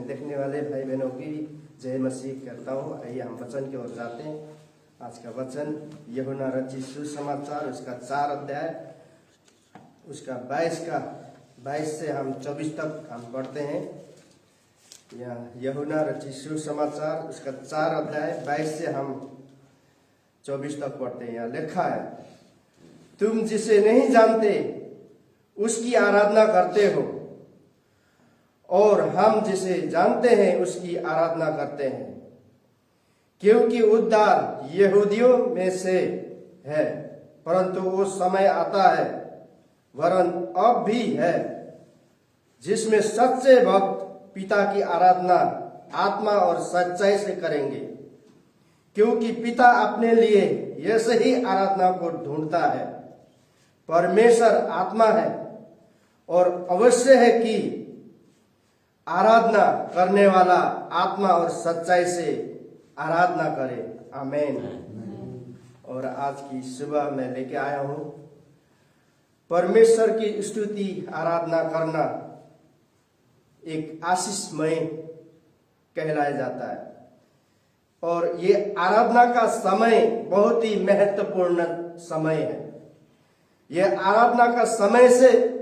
देखने वाले भाई बहनों की जय मसीह करता हूँ। आइए हम वचन की ओर जाते हैं। आज का वचन यूहन्ना रचित सुसमाचार उसका 4 अध्याय उसका 22 से हम 24 तक हम पढ़ते हैं। यहाँ यूहन्ना रचित सुसमाचार उसका 4 अध्याय 22 से हम 24 तक पढ़ते हैं। यहाँ लिखा है, तुम जिसे नहीं जानते उसकी आराधना करते हो और हम जिसे जानते हैं उसकी आराधना करते हैं, क्योंकि उद्धार यहूदियों में से है। परंतु वो समय आता है, वरन अब भी है, जिसमें सच्चे भक्त पिता की आराधना आत्मा और सच्चाई से करेंगे, क्योंकि पिता अपने लिए ऐसे ही आराधना को ढूंढता है। परमेश्वर आत्मा है और अवश्य है कि आराधना करने वाला आत्मा और सच्चाई से आराधना करे। आमीन। और आज की सुबह मैं लेके आया हूं, परमेश्वर की स्तुति आराधना करना एक आशीषमय कहलाया जाता है। और ये आराधना का समय बहुत ही महत्वपूर्ण समय है। यह आराधना का समय से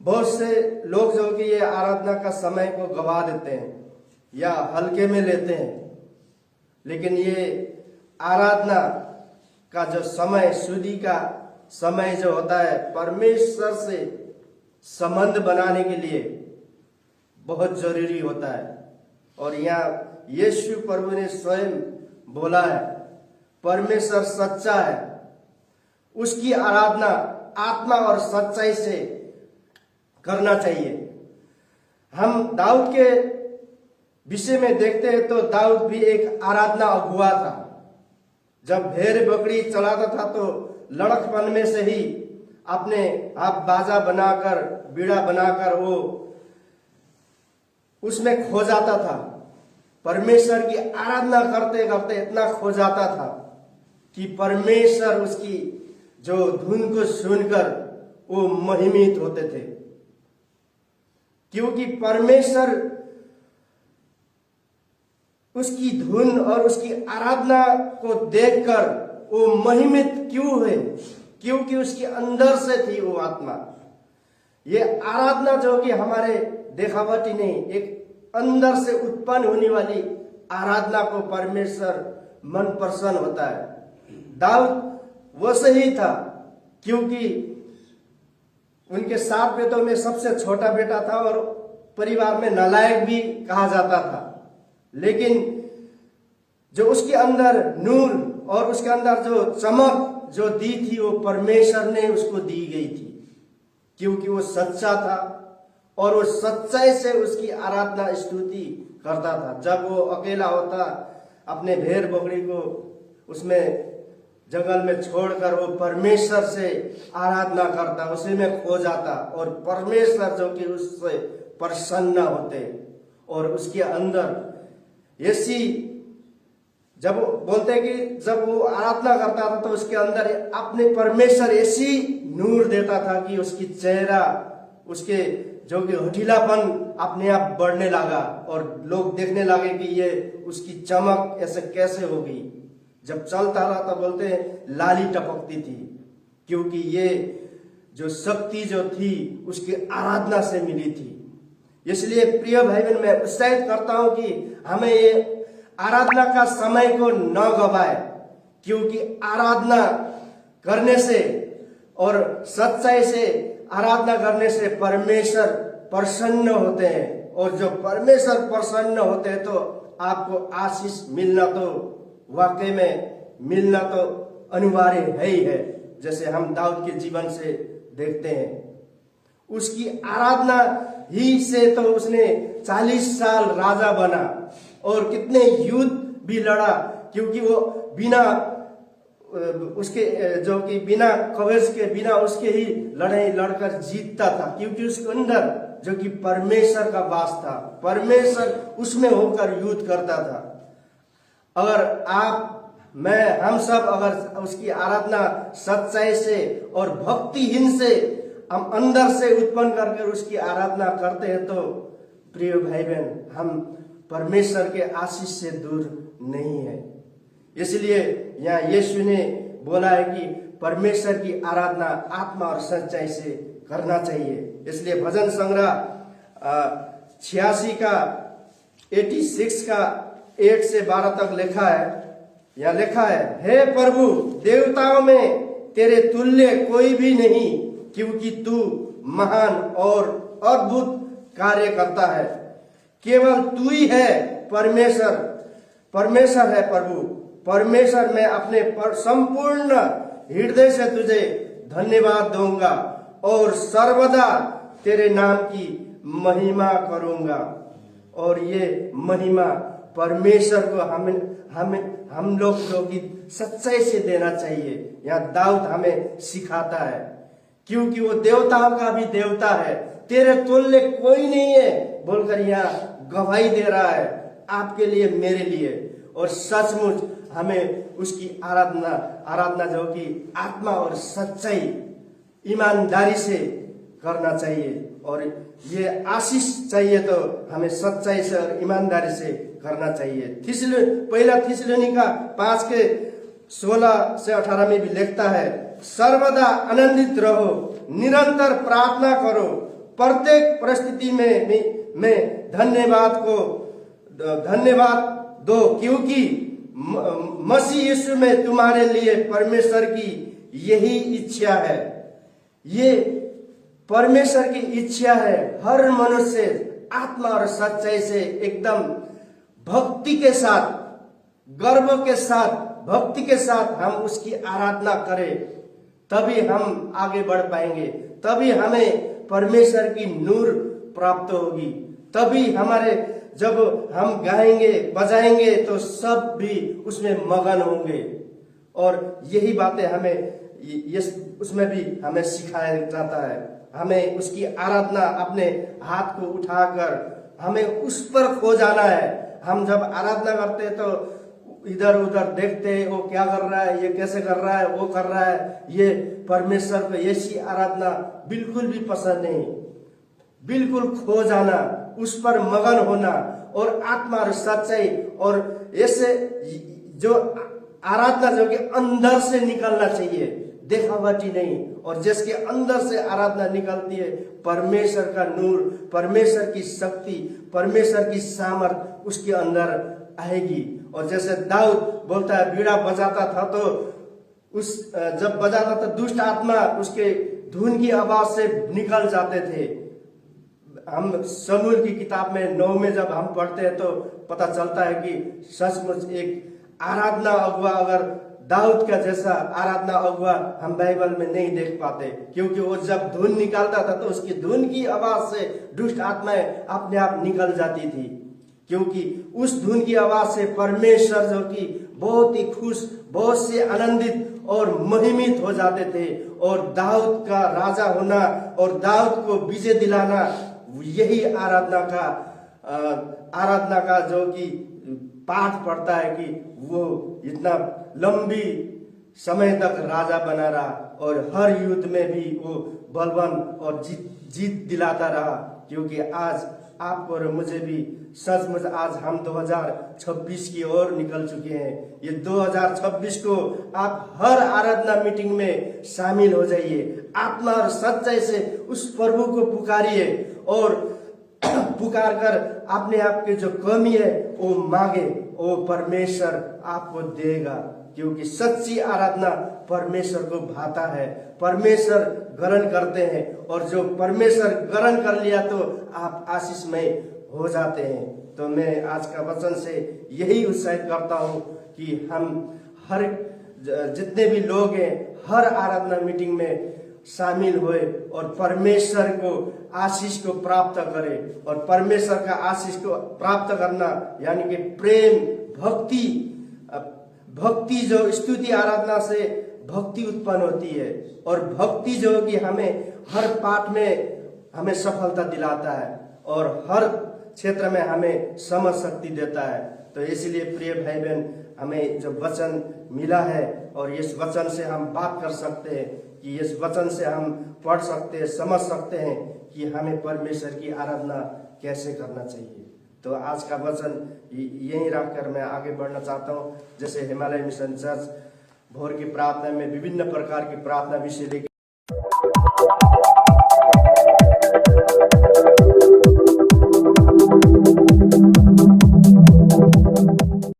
बहुत से लोग जो कि ये आराधना का समय को गवा देते हैं या हल्के में लेते हैं, लेकिन ये आराधना का जो समय, शुद्धि का समय जो होता है, परमेश्वर से संबंध बनाने के लिए बहुत जरूरी होता है। और यहाँ यीशु प्रभु ने स्वयं बोला है, परमेश्वर सच्चा है, उसकी आराधना आत्मा और सच्चाई से करना चाहिए। हम दाऊद के विषय में देखते हैं तो दाऊद भी एक आराधना अगुआ था। जब भेड़ बकरी चलाता था तो लड़कपन में से ही अपने आप बाजा बनाकर, बीड़ा बनाकर वो उसमें खो जाता था। परमेश्वर की आराधना करते करते इतना खो जाता था कि परमेश्वर उसकी जो धुन को सुनकर वो महिमित होते थे, क्योंकि परमेश्वर उसकी धुन और उसकी आराधना को देखकर वो महिमित क्यों हुए, क्योंकि उसके अंदर से थी वो आत्मा। ये आराधना जो कि हमारे देखावटी नहीं, एक अंदर से उत्पन्न होने वाली आराधना को परमेश्वर मन प्रसन्न होता है। दाऊद वैसे ही था, क्योंकि उनके 7 बेटों में सबसे छोटा बेटा था और परिवार में नालायक भी कहा जाता था। लेकिन जो उसके अंदर नूर और उसके अंदर जो चमक जो दी थी वो परमेश्वर ने उसको दी गई थी, क्योंकि वो सच्चा था और वो सच्चाई से उसकी आराधना स्तुति करता था। जब वो अकेला होता, अपने भेड़ बकरी को उसमें जंगल में छोड़कर वो परमेश्वर से आराधना करता, उसी में खो जाता और परमेश्वर जो कि उससे प्रसन्न होते। और उसके अंदर ऐसी, जब बोलते कि जब वो आराधना करता था तो उसके अंदर अपने परमेश्वर ऐसी नूर देता था कि उसकी चेहरा, उसके जो कि हठीलापन अपने आप बढ़ने लगा और लोग देखने लगे कि ये उसकी चमक ऐसे कैसे हो गई। जब चलता रहा तो बोलते हैं लाली टपकती थी, क्योंकि ये जो शक्ति जो थी उसकी आराधना से मिली थी। इसलिए प्रिय भाई बहन, मैं उत्साहित करता हूं कि हमें ये आराधना का समय को न गवाए, क्योंकि आराधना करने से और सच्चाई से आराधना करने से परमेश्वर प्रसन्न होते हैं। और जो परमेश्वर प्रसन्न होते हैं तो आपको आशीष मिलना तो वाकई में मिलना तो अनिवार्य है ही है। जैसे हम दाऊद के जीवन से देखते हैं, उसकी आराधना ही से तो उसने 40 साल राजा बना और कितने युद्ध भी लड़ा, क्योंकि वो बिना उसके जो कि बिना कवच के, बिना उसके ही लड़ाई लड़कर जीतता था, क्योंकि उसके अंदर जो कि परमेश्वर का वास था, परमेश्वर उसमें होकर युद्ध करता था। अगर आप, मैं, हम सब अगर उसकी आराधना सच्चाई से और भक्तिहीन से हम अंदर से उत्पन्न करके उसकी आराधना करते हैं तो प्रिय भाई बहन, हम परमेश्वर के आशीष से दूर नहीं है। इसलिए यहाँ यीशु ने बोला है कि परमेश्वर की आराधना आत्मा और सच्चाई से करना चाहिए। इसलिए भजन संग्रह 86 का 86 का 8 से 12 तक लिखा है। यहाँ लिखा है, हे प्रभु, देवताओं में तेरे तुल्य कोई भी नहीं, क्योंकि तू महान और अद्भुत कार्य करता है। केवल तू ही है परमेश्वर, परमेश्वर है प्रभु परमेश्वर। मैं अपने संपूर्ण हृदय से तुझे धन्यवाद दूंगा और सर्वदा तेरे नाम की महिमा करूंगा। और ये महिमा परमेश्वर को हम लोग जो कि सच्चाई से देना चाहिए। यहाँ दाऊद हमें सिखाता है, क्योंकि वो देवताओं का भी देवता है। तेरे तुल्य कोई नहीं है बोलकर यहाँ गवाही दे रहा है आपके लिए, मेरे लिए। और सचमुच हमें उसकी आराधना जो कि आत्मा और सच्चाई ईमानदारी से करना चाहिए। और ये आशीष चाहिए तो हमें सच्चाई से और ईमानदारी से करना चाहिए। पहला थिस्सलुनीका 5 के 16 से 18 में भी लिखता है, सर्वदा आनंदित रहो, निरंतर प्रार्थना करो, प्रत्येक परिस्थिति में धन्यवाद दो, क्योंकि मसीह यीशु में तुम्हारे लिए परमेश्वर की यही इच्छा है। ये परमेश्वर की इच्छा है हर मनुष्य आत्मा और सच्चाई से एकदम भक्ति के साथ, गर्व के साथ, भक्ति के साथ हम उसकी आराधना करें, तभी हम आगे बढ़ पाएंगे। तभी हमें परमेश्वर की नूर प्राप्त होगी। तभी हमारे जब हम गाएंगे बजाएंगे तो सब भी उसमें मगन होंगे। और यही बातें हमें उसमें भी हमें सिखाया जाता है। हमें उसकी आराधना अपने हाथ को उठाकर हमें उस पर खो जाना है। हम जब आराधना करते हैं तो इधर उधर देखते हैं, वो क्या कर रहा है, ये कैसे कर रहा है, वो कर रहा है। ये परमेश्वर को ऐसी आराधना बिल्कुल भी पसंद नहीं। बिल्कुल खो जाना, उस पर मगन होना और आत्मा और सच्चाई और ऐसे जो आराधना जो कि अंदर से निकलना चाहिए, देखावटी नहीं। और जिसके अंदर से आराधना निकलती है, परमेश्वर का नूर, परमेश्वर की शक्ति, परमेश्वर की सामर्थ उसके अंदर आएगी। और जैसे दाऊद बोलता है, बीड़ा बजाता था तो जब बजाता था दुष्ट आत्मा उसके धुन की आवाज से निकल जाते थे। हम शमूएल की किताब में 9 में जब हम पढ़ते हैं तो पता चलता है कि सचमुच एक आराधना अगुआ, अगर दाऊद का जैसा आराधना अगुआ हम बाइबल में नहीं देख पाते, क्योंकि वो जब धुन निकालता था तो उसकी धुन की आवाज से दुष्ट आत्माएं अपने आप निकल जाती थी, क्योंकि उस धुन की आवाज से परमेश्वर जो कि बहुत ही खुश, बहुत से आनंदित और महिमित हो जाते थे। और दाऊद का राजा होना और दाऊद को विजय दिलाना, यही आराधना का जो कि पाठ पढ़ता है कि वो इतना लंबी समय तक राजा बना रहा और हर युद्ध में भी वो बलवान और जीत दिलाता रहा। क्योंकि आज आपको और मुझे भी सचमुच आज हम 2026 की ओर निकल चुके हैं। ये 2026 को आप हर आराधना मीटिंग में शामिल हो जाइए, आत्मा और सच्चाई से उस प्रभु को पुकारिए और पुकार कर अपने आप की जो कमी है वो मांगे, वो परमेश्वर आपको देगा। क्योंकि सच्ची आराधना परमेश्वर को भाता है, परमेश्वर ग्रहण करते हैं। और जो परमेश्वर ग्रहण कर लिया तो आप आशीषमय हो जाते हैं। तो मैं आज का वचन से यही उत्साहित करता हूँ कि हम हर जितने भी लोग हैं हर आराधना मीटिंग में शामिल हुए और परमेश्वर को आशीष को प्राप्त करें। और परमेश्वर का आशीष को प्राप्त करना यानी कि प्रेम, भक्ति जो स्तुति आराधना से भक्ति उत्पन्न होती है। और भक्ति जो कि हमें हर पाठ में हमें सफलता दिलाता है और हर क्षेत्र में हमें समझ शक्ति देता है। तो इसलिए प्रिय भाई बहन, हमें जो वचन मिला है और इस वचन से हम बात कर सकते हैं, कि इस वचन से हम पढ़ सकते हैं, समझ सकते हैं कि हमें परमेश्वर की आराधना कैसे करना चाहिए। तो आज का वचन यहीं रखकर मैं आगे बढ़ना चाहता हूँ। जैसे हिमालय मिशन चर्च भोर की प्रार्थना में विभिन्न प्रकार की प्रार्थना विषय लेके